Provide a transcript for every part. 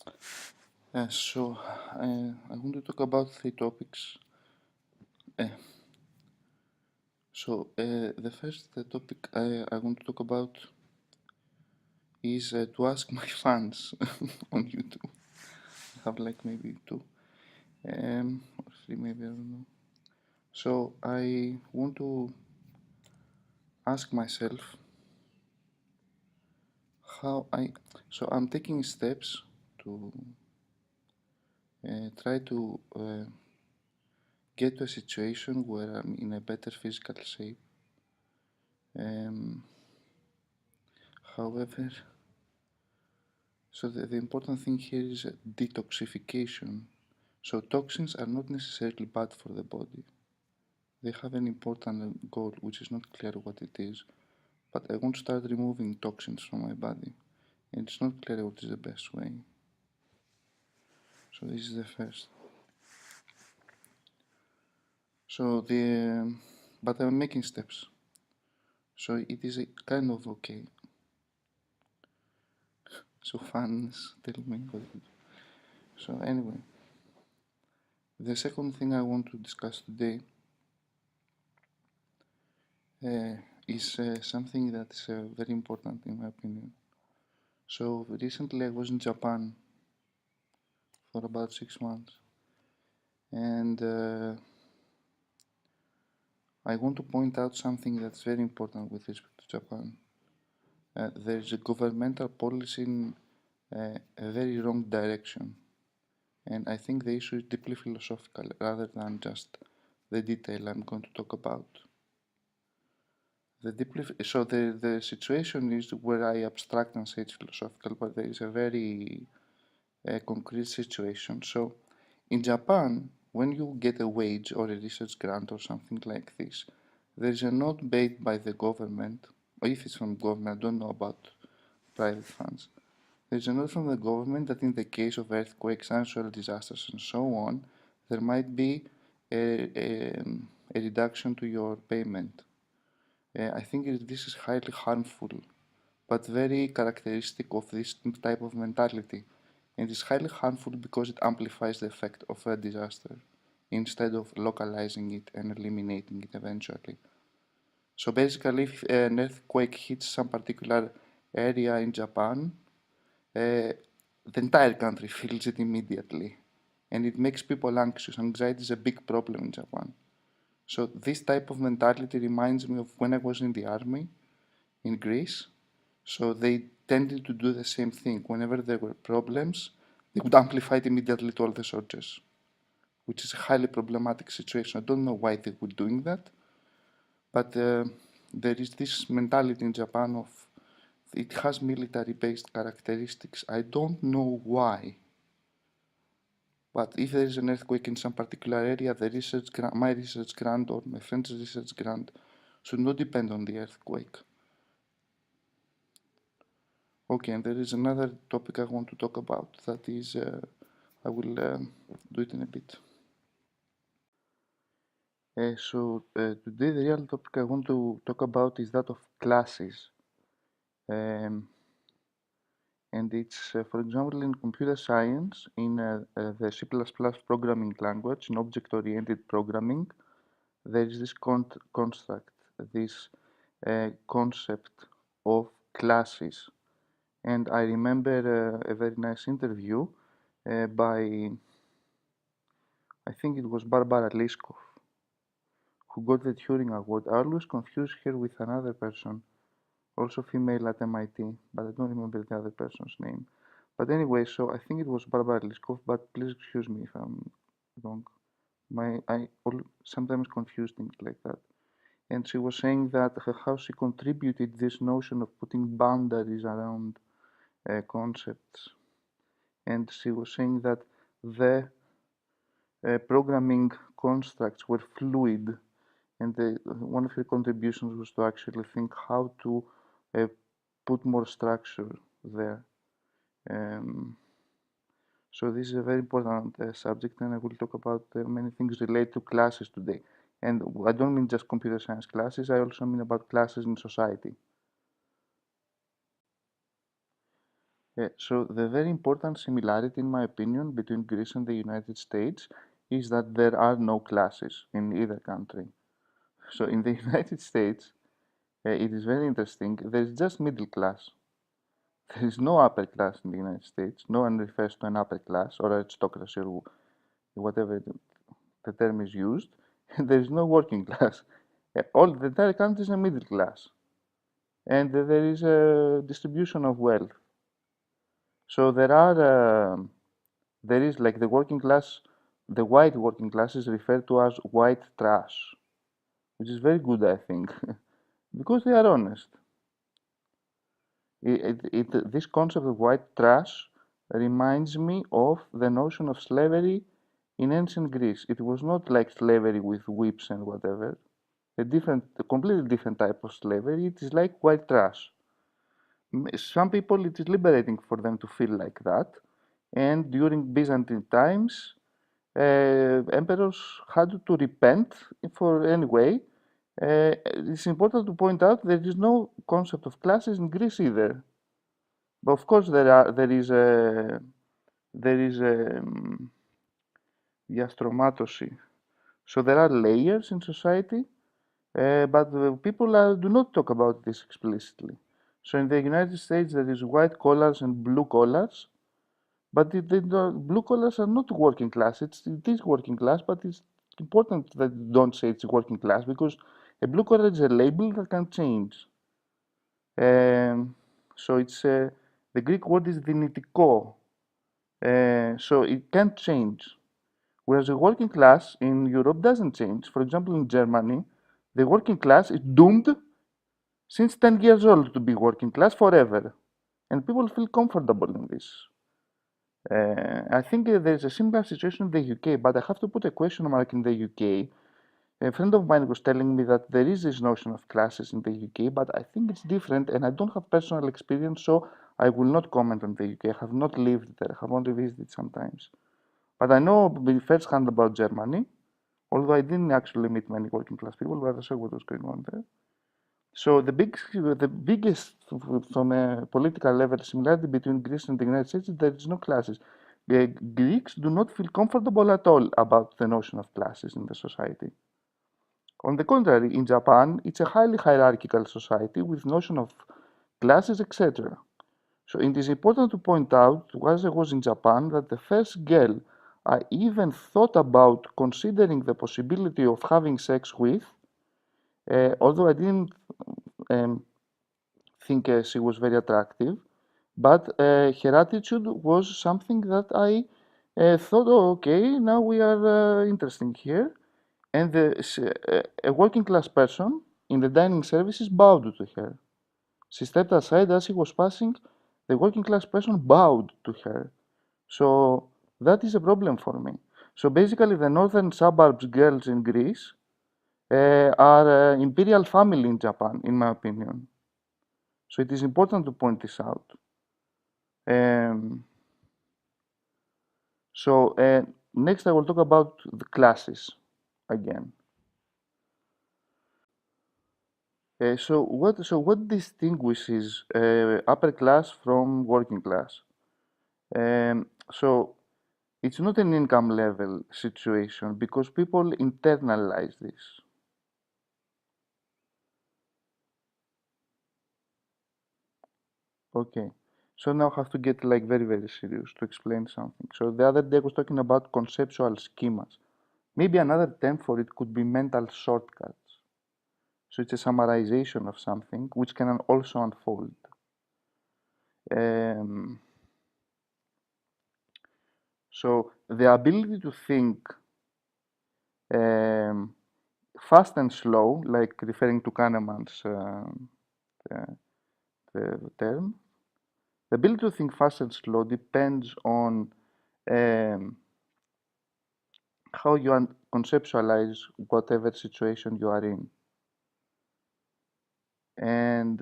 I want to talk about three topics. Uh, the first topic I want to talk about is to ask my fans on YouTube. I have like maybe two, or three, maybe, I don't know. So I want to ask myself how I. So I'm taking steps to try to get to a situation where I'm in a better physical shape. Um, However, the important thing here is detoxification. So toxins are not necessarily bad for the body. They have an important goal, which is not clear what it is. But I want to start removing toxins from my body, and it's not clear what is the best way. So this is the first. But I'm making steps. So it is kind of okay. So fans tell me what to do. So anyway, the second thing I want to discuss today is something that is very important in my opinion. So recently I was in Japan for about 6 months, and I want to point out something that's very important with respect to Japan. There is a governmental policy in a very wrong direction, and I think the issue is deeply philosophical rather than just the detail I'm going to talk about. The situation is where I abstract and say it's philosophical, but there is a very concrete situation. So in Japan, when you get a wage or a research grant or something like this, there is a note made by the government, or if it's from government, I don't know about private funds. There is a note from the government that in the case of earthquakes, natural disasters, and so on, there might be a reduction to your payment. I think this is highly harmful, but very characteristic of this type of mentality. And it's highly harmful because it amplifies the effect of a disaster instead of localizing it and eliminating it eventually. So basically, if an earthquake hits some particular area in Japan, the entire country feels it immediately. And it makes people anxious. Anxiety is a big problem in Japan. So this type of mentality reminds me of when I was in the army in Greece. So they tended to do the same thing. Whenever there were problems, they would amplify it immediately to all the soldiers, which is a highly problematic situation. I don't know why they were doing that, but there is this mentality in Japan of it has military-based characteristics. I don't know why, but if there is an earthquake in some particular area, my research grant or my friend's research grant should not depend on the earthquake. Okay, and there is another topic I want to talk about. That is, I will do it in a bit. Today the real topic I want to talk about is that of classes. Um, and it's, for example, in computer science, in the C++ programming language, in object-oriented programming, there is this construct, this concept of classes. And I remember a very nice interview by, I think it was Barbara Liskov, who got the Turing Award. I always confuse her with another person, also female at MIT, but I don't remember the other person's name. But anyway, so I think it was Barbara Liskov, but please excuse me if I'm wrong. I sometimes confuse things like that. And she was saying that how she contributed this notion of putting boundaries around concepts. And she was saying that the programming constructs were fluid, and one of her contributions was to actually think how to put more structure there. Um, so this is a very important subject, and I will talk about many things related to classes today. And I don't mean just computer science classes, I also mean about classes in society. So the very important similarity, in my opinion, between Greece and the United States is that there are no classes in either country. So in the United States, it is very interesting. There is just middle class. There is no upper class in the United States. No one refers to an upper class or aristocracy or whatever the term is used. There is no working class. All the entire country is a middle class, and there is a distribution of wealth. So there is like the working class, the white working class is referred to as white trash, which is very good, I think, because they are honest. This concept of white trash reminds me of the notion of slavery in ancient Greece. It was not like slavery with whips and whatever. A completely different type of slavery. It is like white trash. Some people, it is liberating for them to feel like that. And during Byzantine times, emperors had to repent for anyway. It's important to point out there is no concept of classes in Greece either. But of course, there is a diastromatosi. So there are layers in society, but people do not talk about this explicitly. So in the United States, there is white collars and blue collars, but blue collars are not working class. It is working class, but it's important that you don't say it's working class because a blue collar is a label that can change. So the Greek word is dinitiko, so it can change. Whereas the working class in Europe doesn't change. For example, in Germany, the working class is doomed since 10 years old to be working class forever. And people feel comfortable in this. I think there's a similar situation in the UK, but I have to put a question mark in the UK. A friend of mine was telling me that there is this notion of classes in the UK, but I think it's different, and I don't have personal experience, so I will not comment on the UK. I have not lived there, I have only visited sometimes. But I know firsthand about Germany, although I didn't actually meet many working class people, but I saw what was going on there. So the biggest from a political level similarity between Greece and the United States is there is no classes. The Greeks do not feel comfortable at all about the notion of classes in the society. On the contrary, in Japan, it's a highly hierarchical society with notion of classes, etc. So it is important to point out, as I was in Japan, that the first girl I even thought about considering the possibility of having sex with, although I didn't um, think she was very attractive, but her attitude was something that I thought, oh, okay, now we are interesting here. And a working class person in the dining services bowed to her. She stepped aside as she was passing. The working class person bowed to her. So that is a problem for me. So basically, the northern suburbs girls in Greece are imperial family in Japan, in my opinion. So it is important to point this out. Um, so next, I will talk about the classes again. So what distinguishes upper class from working class? So it's not an income level situation because people internalize this. Okay. So now I have to get like very, very serious to explain something. So the other day I was talking about conceptual schemas. Maybe another term for it could be mental shortcuts. So it's a summarization of something which can also unfold. Um, so the ability to think um, fast and slow, like referring to Kahneman's uh, the term, the ability to think fast and slow depends on um, how you conceptualize whatever situation you are in. And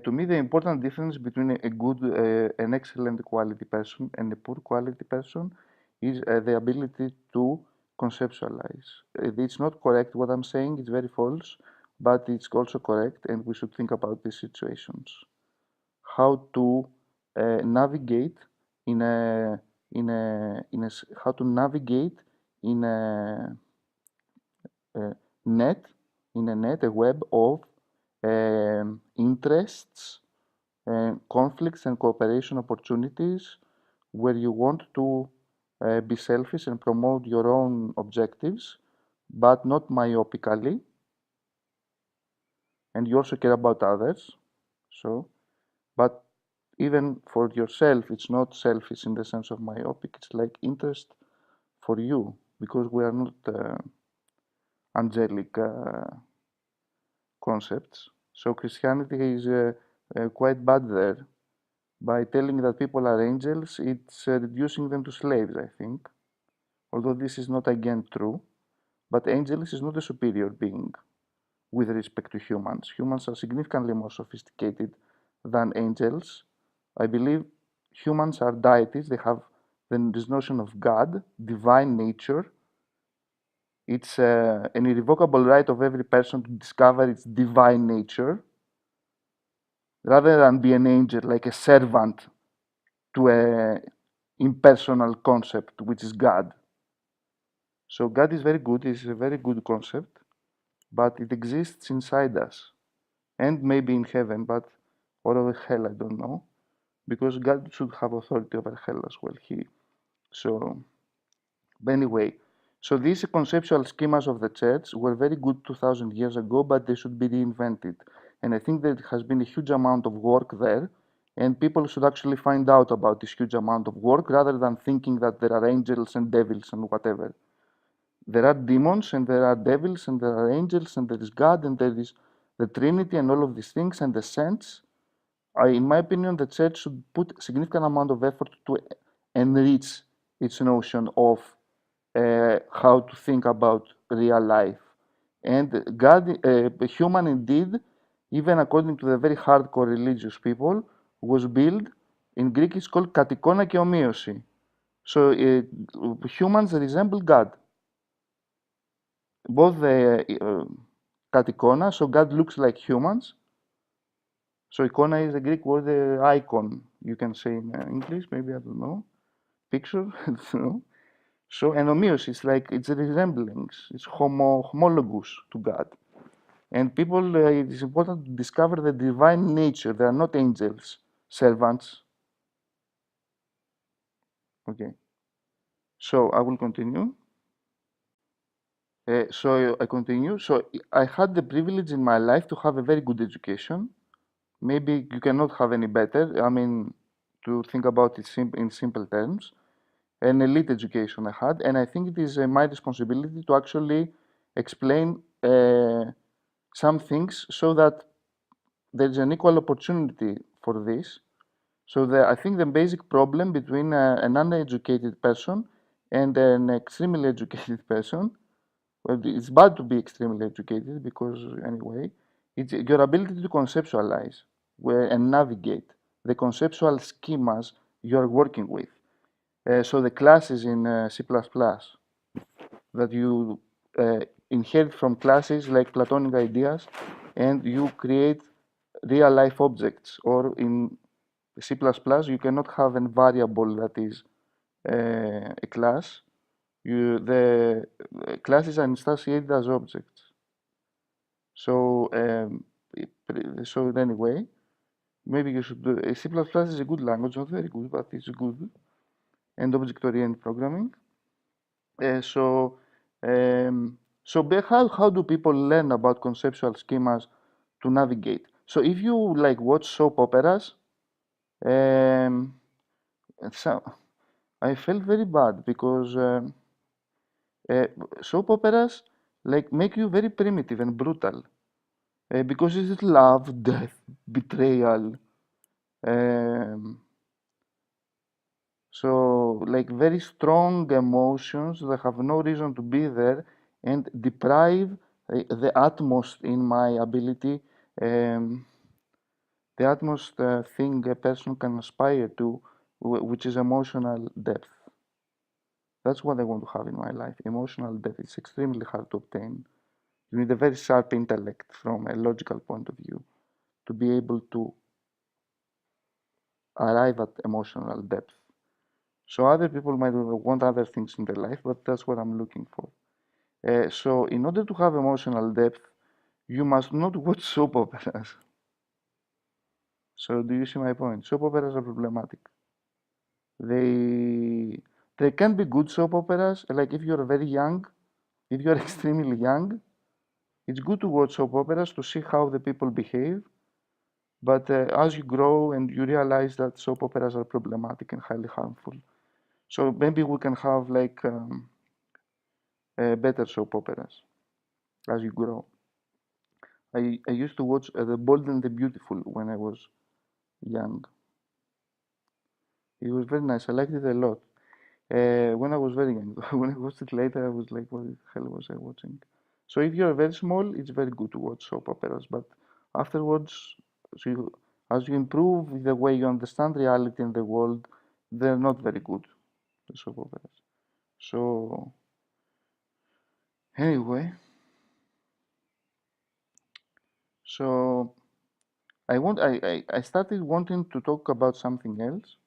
to me, the important difference between an excellent quality person and a poor quality person is the ability to conceptualize. It's not correct what I'm saying, it's very false, but it's also correct, and we should think about these situations. How to navigate in a how to navigate in a net, a web of interests, conflicts, and cooperation opportunities where you want to be selfish and promote your own objectives, but not myopically, and you also care about others. So, but even for yourself, it's not selfish in the sense of myopic. It's like interest for you because we are not angelic concepts. So Christianity is quite bad there. By telling that people are angels, it's reducing them to slaves, I think. Although this is not again true. But angels is not a superior being with respect to humans. Humans are significantly more sophisticated than angels. I believe humans are deities. They have this notion of God, divine nature. It's an irrevocable right of every person to discover its divine nature rather than be an angel, like a servant to a impersonal concept, which is God. So God is very good. It's a very good concept, but it exists inside us and maybe in heaven, but or over hell, I don't know, because God should have authority over hell as well. So but anyway, so these conceptual schemas of the church were very good 2000 years ago, but they should be reinvented. And I think there has been a huge amount of work there, and people should actually find out about this huge amount of work rather than thinking that there are angels and devils and whatever. There are demons and there are devils and there are angels and there is God and there is the Trinity and all of these things and the saints. In my opinion, the church should put significant amount of effort to enrich its notion of how to think about real life. And God, human indeed, even according to the very hardcore religious people, was built. In Greek, it's called katikona και ομοίωση. So humans resemble God. Both the katikona, so God looks like humans. So icona is a Greek word, icon, you can say in English, maybe, I don't know, picture, I don't know. So, and homeos is like, it's a resemblance, it's homologous to God. And people, it is important to discover the divine nature. They are not angels, servants. Okay, so I will continue. So I continue. So I had the privilege in my life to have a very good education. Maybe you cannot have any better. I mean, to think about it in simple terms. An elite education I had, and I think it is my responsibility to actually explain some things so that there is an equal opportunity for this. So I think the basic problem between an uneducated person and an extremely educated person, well, it's bad to be extremely educated because anyway, it's your ability to conceptualize and navigate the conceptual schemas you are working with. So the classes in C++ that you inherit from classes like Platonic ideas, and you create real life objects. Or in C++, you cannot have a variable that is a class. The classes are instantiated as objects. So so anyway, maybe you should do C++ is a good language, not very good, but it's good, and object-oriented programming. How do people learn about conceptual schemas to navigate? So if you like watch soap operas, um, so I felt very bad because uh, soap operas like make you very primitive and brutal because it's love, death, betrayal. Um, So, like very strong emotions that have no reason to be there and deprive the utmost in my ability, um, the utmost thing a person can aspire to, which is emotional depth. That's what I want to have in my life. Emotional depth is extremely hard to obtain. You need a very sharp intellect from a logical point of view to be able to arrive at emotional depth. So other people might want other things in their life, but that's what I'm looking for. So in order to have emotional depth, you must not watch soap operas. So do you see my point? Soap operas are problematic. They they can be good soap operas. Like if you're very young, if you're extremely young, it's good to watch soap operas to see how the people behave. But as you grow and you realize that soap operas are problematic and highly harmful, so maybe we can have like better soap operas as you grow. I used to watch The Bold and the Beautiful when I was young. It was very nice. I liked it a lot. When I was very young. When I watched it later, I was like, what the hell was I watching? So if you're very small, it's very good to watch soap operas. But afterwards, so as you improve the way you understand reality and the world, they're not very good, the soap operas. So anyway, so I started wanting to talk about something else.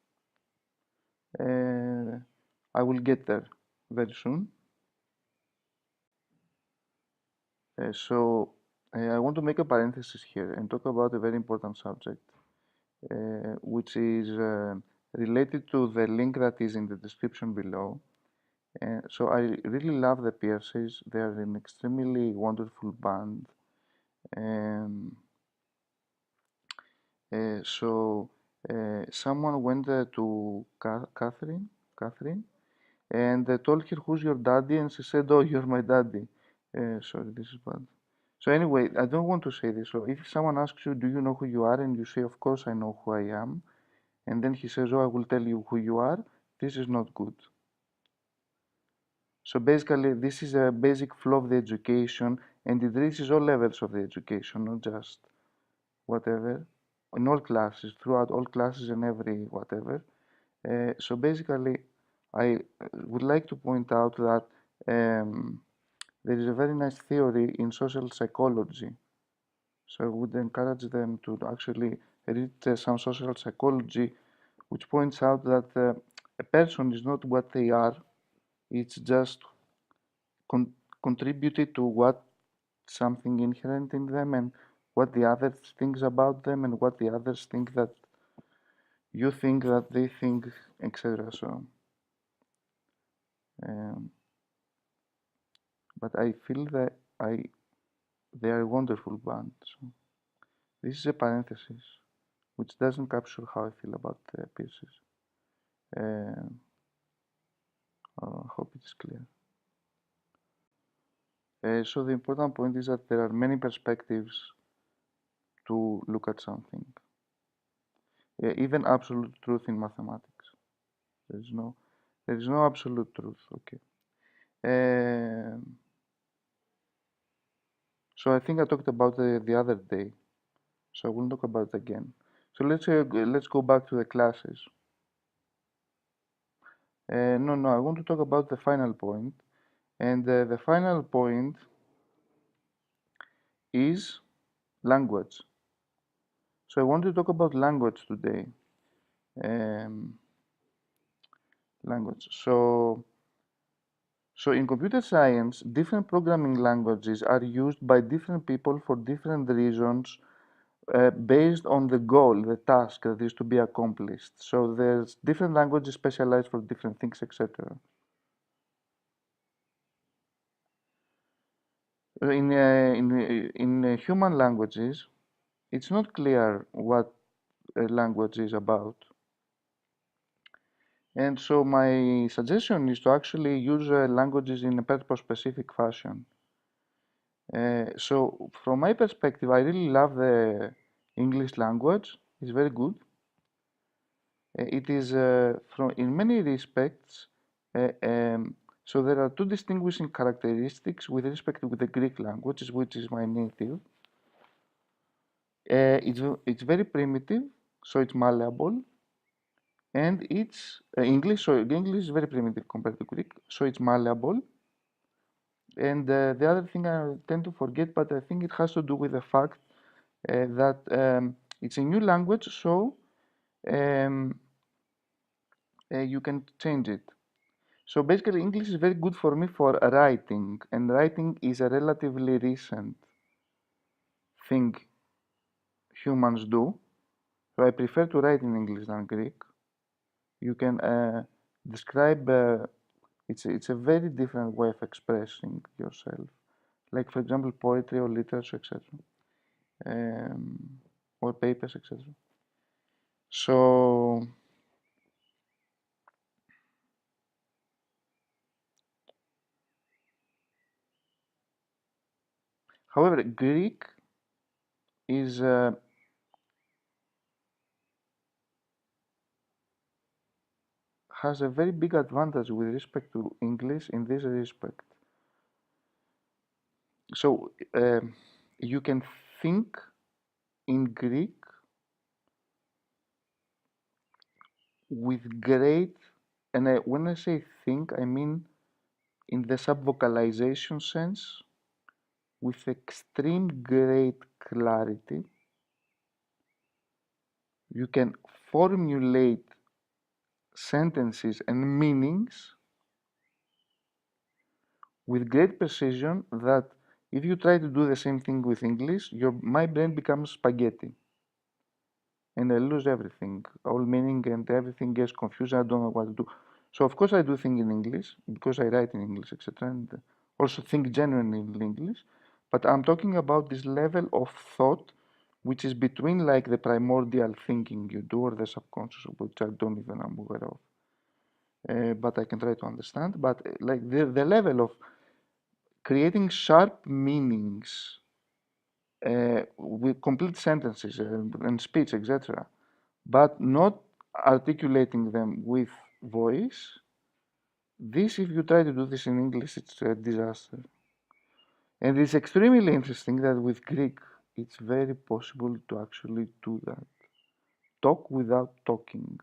Uh, I will get there very soon. I want to make a parenthesis here and talk about a very important subject, which is related to the link that is in the description below. So I really love the Pierces. They are an extremely wonderful band. Um, Someone went to Catherine, and told her, "Who's your daddy?" And she said, "Oh, you're my daddy." Sorry, this is bad. So anyway, I don't want to say this. So if someone asks you, "Do you know who you are?" and you say, "Of course I know who I am," and then he says, "Oh, I will tell you who you are," this is not good. So basically, this is a basic flaw of the education, and it reaches all levels of the education, not just whatever, in all classes, throughout all classes and every whatever. So basically, I would like to point out that there is a very nice theory in social psychology. So I would encourage them to actually read some social psychology, which points out that a person is not what they are, it's just con contributed to what something inherent in them and what the others thinks about them and what the others think that you think that they think, etc. So, um, but I feel that I they are a wonderful band. So this is a parenthesis, which doesn't capture how I feel about the pieces. Uh, I hope it is clear. So the important point is that there are many perspectives to look at something. Even absolute truth in mathematics. There is no, there is no absolute truth. Okay. Um, so I think I talked about the other day. So I will talk about it again. So let's go back to the classes. No, I want to talk about the final point, and the final point is language. So I want to talk about language today. Um, Language. So in computer science, different programming languages are used by different people for different reasons based on the goal, the task that is to be accomplished. So there's different languages specialized for different things, etc. In human languages, it's not clear what a language is about. And so my suggestion is to actually use languages in a purpose-specific fashion. So from my perspective, I really love the English language. It's very good. It is in many respects. Uh, um, so there are two distinguishing characteristics with respect to the Greek language, which is my native. It's very primitive, so it's malleable, and it's English. So English is very primitive compared to Greek, so it's malleable. And the other thing I tend to forget, but I think it has to do with the fact that it's a new language, so um, you can change it. So basically, English is very good for me for writing, and writing is a relatively recent thing humans do. So I prefer to write in English than Greek. You can describe it's a very different way of expressing yourself. Like for example, poetry or literature, etc., um, or papers, etc. So, however, Greek is has a very big advantage with respect to English in this respect. So you can think in Greek with great, and when I say think, I mean in the subvocalization sense, with extreme great clarity. You can formulate sentences and meanings with great precision that if you try to do the same thing with English, my brain becomes spaghetti and I lose everything, all meaning and everything gets confused. I don't know what to do. So of course I do think in English because I write in English, etc., and also think genuinely in English. But I'm talking about this level of thought, which is between like the primordial thinking you do or the subconscious, which I don't even am aware of. But I can try to understand. But like the level of creating sharp meanings with complete sentences and speech, etc., but not articulating them with voice. This, if you try to do this in English, it's a disaster. And it's extremely interesting that with Greek, it's very possible to actually do that. Talk without talking.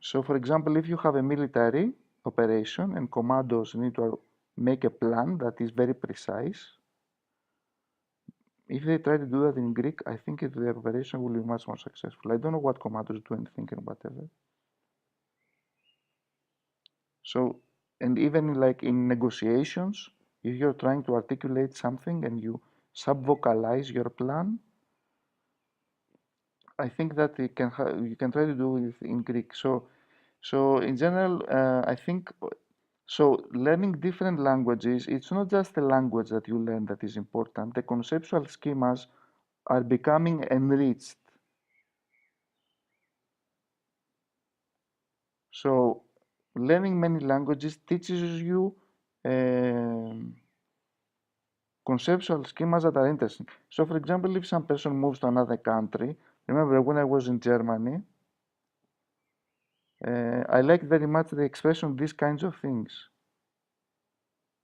So, for example, if you have a military operation and commandos need to make a plan that is very precise, if they try to do that in Greek, I think the operation will be much more successful. I don't know what commandos do and think and whatever. So, and even like in negotiations, if you're trying to articulate something and you subvocalize your plan, I think that you can try to do it in Greek. So in general, I think so. Learning different languages, it's not just the language that you learn that is important. The conceptual schemas are becoming enriched. So learning many languages teaches you um conceptual schemas that are interesting. So, for example, if some person moves to another country, remember when I was in Germany, I liked very much the expression these kinds of things.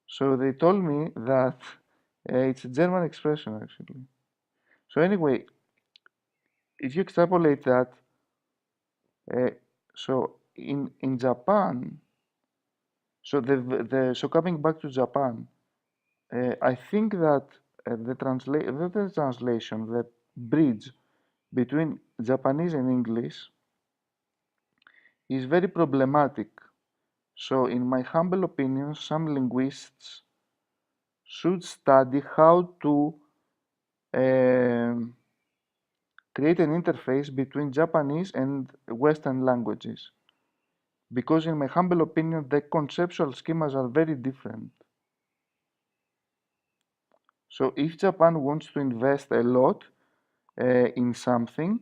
So they told me that it's a German expression actually. So anyway, if you extrapolate that, uh, so in Japan, so coming back to Japan, I think that the translation, the bridge between Japanese and English is very problematic. So, in my humble opinion, some linguists should study how to um, create an interface between Japanese and Western languages. Because, in my humble opinion, the conceptual schemas are very different. So, if Japan wants to invest a lot in something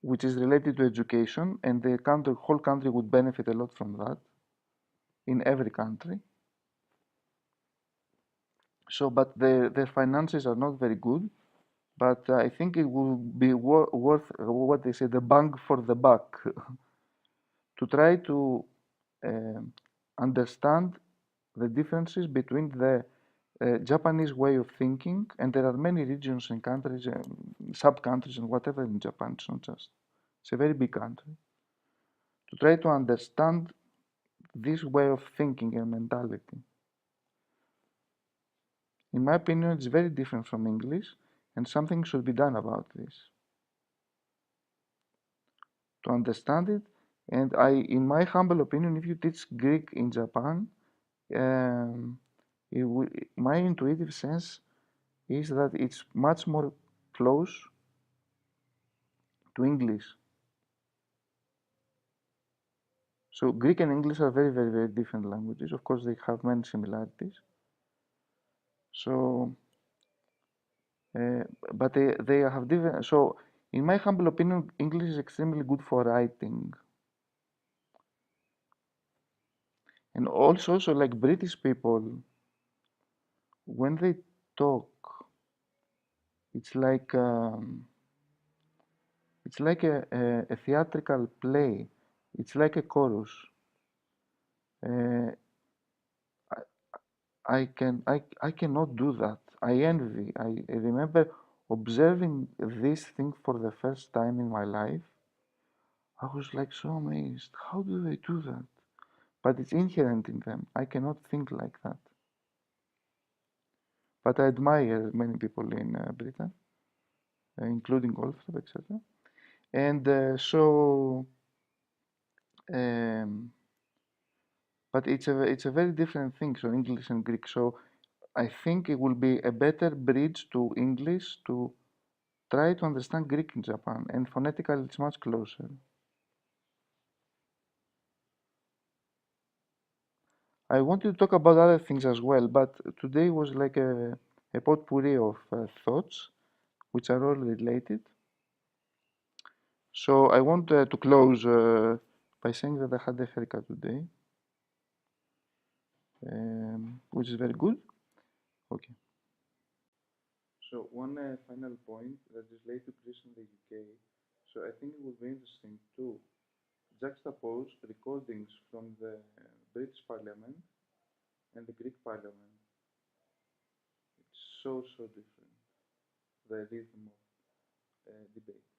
which is related to education, and the whole country would benefit a lot from that in every country, so, but their finances are not very good. But I think it will be worth what they say, the bang for the buck, to try to um understand the differences between the Japanese way of thinking, and there are many regions and countries, sub-countries, and whatever in Japan. It's not just. It's a very big country. To try to understand this way of thinking and mentality. In my opinion, it's very different from English, and something should be done about this to understand it. And in my humble opinion, if you teach Greek in Japan, um, my intuitive sense is that it's much more close to English. So Greek and English are very, very, very different languages. Of course, they have many similarities. So, uh, but they have different. So, in my humble opinion, English is extremely good for writing, and also like British people, when they talk, it's like um, it's like a theatrical play. It's like a chorus. Uh, I cannot do that. I envy. I remember observing this thing for the first time in my life. I was like so amazed. How do they do that? But it's inherent in them. I cannot think like that. But I admire many people in Britain, including Olfert, etc. And um, but it's a very different thing. So English and Greek. So I think it will be a better bridge to English to try to understand Greek in Japan, and phonetically it's much closer. I wanted to talk about other things as well, but today was like a potpourri of thoughts, which are all related. So I want to close by saying that I had a haircut today, which is very good. Okay. So one final point that is related to Greece and the UK. So I think it would be interesting to juxtapose recordings from the British Parliament and the Greek Parliament. It's so different, the rhythm of debate.